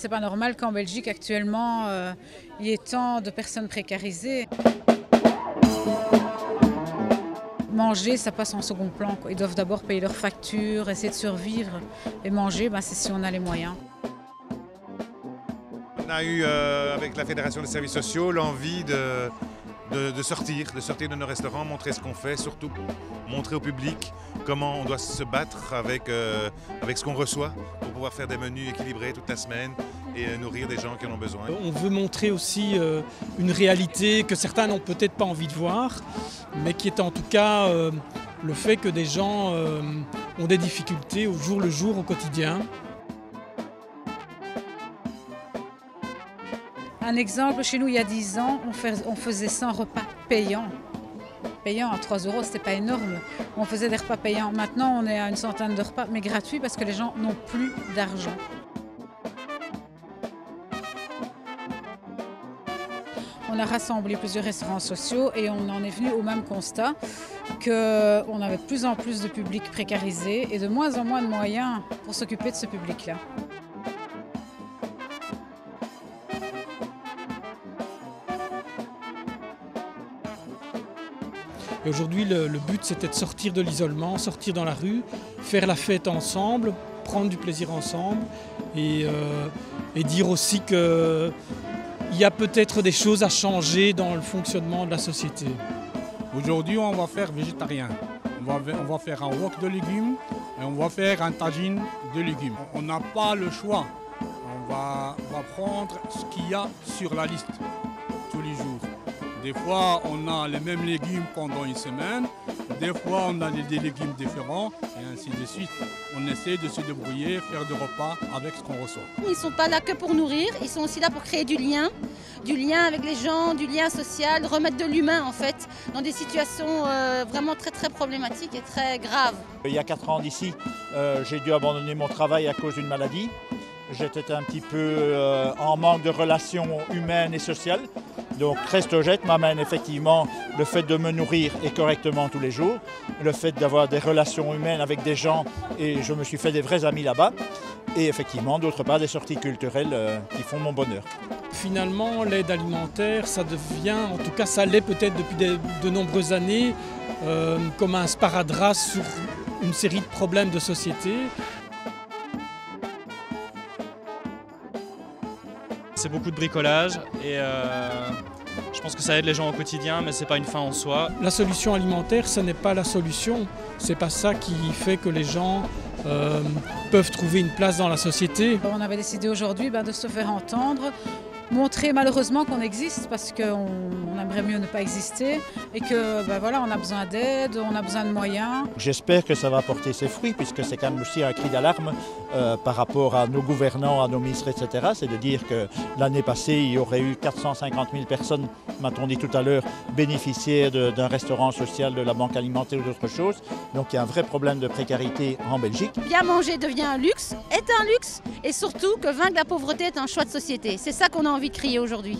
c'est pas normal qu'en Belgique actuellement il y ait tant de personnes précarisées. Manger, ça passe en second plan, quoi. Ils doivent d'abord payer leurs factures, essayer de survivre. Et manger, c'est si on a les moyens. On a eu, avec la Fédération des services sociaux, l'envie de sortir de nos restaurants, montrer ce qu'on fait, surtout montrer au public comment on doit se battre avec ce qu'on reçoit pour pouvoir faire des menus équilibrés toute la semaine et nourrir des gens qui en ont besoin. On veut montrer aussi une réalité que certains n'ont peut-être pas envie de voir, mais qui est en tout cas le fait que des gens ont des difficultés au jour le jour, au quotidien. Un exemple, chez nous il y a 10 ans, on faisait 100 repas payants. Payants à 3 €, c'était pas énorme. On faisait des repas payants. Maintenant, on est à une centaine de repas, mais gratuits parce que les gens n'ont plus d'argent. On a rassemblé plusieurs restaurants sociaux et on en est venu au même constat qu'on avait de plus en plus de public précarisé et de moins en moins de moyens pour s'occuper de ce public-là. Aujourd'hui, le but, c'était de sortir de l'isolement, sortir dans la rue, faire la fête ensemble, prendre du plaisir ensemble et dire aussi qu'il y a peut-être des choses à changer dans le fonctionnement de la société. Aujourd'hui, on va faire végétarien. On va faire un wok de légumes et on va faire un tagine de légumes. On n'a pas le choix. On va prendre ce qu'il y a sur la liste tous les jours. Des fois, on a les mêmes légumes pendant une semaine. Des fois, on a des légumes différents et ainsi de suite. On essaie de se débrouiller, faire des repas avec ce qu'on reçoit. Ils ne sont pas là que pour nourrir, ils sont aussi là pour créer du lien avec les gens, du lien social, remettre de l'humain en fait, dans des situations vraiment très très problématiques et très graves. Il y a 4 ans d'ici, j'ai dû abandonner mon travail à cause d'une maladie. J'étais un petit peu en manque de relations humaines et sociales. Donc Restogette m'amène effectivement le fait de me nourrir et correctement tous les jours, le fait d'avoir des relations humaines avec des gens et je me suis fait des vrais amis là-bas. Et effectivement, d'autre part, des sorties culturelles qui font mon bonheur. Finalement, l'aide alimentaire, ça devient, en tout cas ça l'est peut-être depuis de nombreuses années, comme un sparadrap sur une série de problèmes de société. C'est beaucoup de bricolage et je pense que ça aide les gens au quotidien, mais ce n'est pas une fin en soi. La solution alimentaire, ce n'est pas la solution. Ce n'est pas ça qui fait que les gens peuvent trouver une place dans la société. On avait décidé aujourd'hui de se faire entendre, montrer malheureusement qu'on existe parce qu'on aimerait mieux ne pas exister et que voilà, on a besoin d'aide, on a besoin de moyens. J'espère que ça va porter ses fruits puisque c'est quand même aussi un cri d'alarme par rapport à nos gouvernants, à nos ministres, etc. C'est de dire que l'année passée, il y aurait eu 450 000 personnes, m'a-t-on dit tout à l'heure, bénéficiaires d'un restaurant social, de la banque alimentaire ou d'autres choses. Donc il y a un vrai problème de précarité en Belgique. Bien manger devient un luxe, est un luxe et surtout que vaincre la pauvreté est un choix de société. C'est ça qu'on a envie de crier aujourd'hui.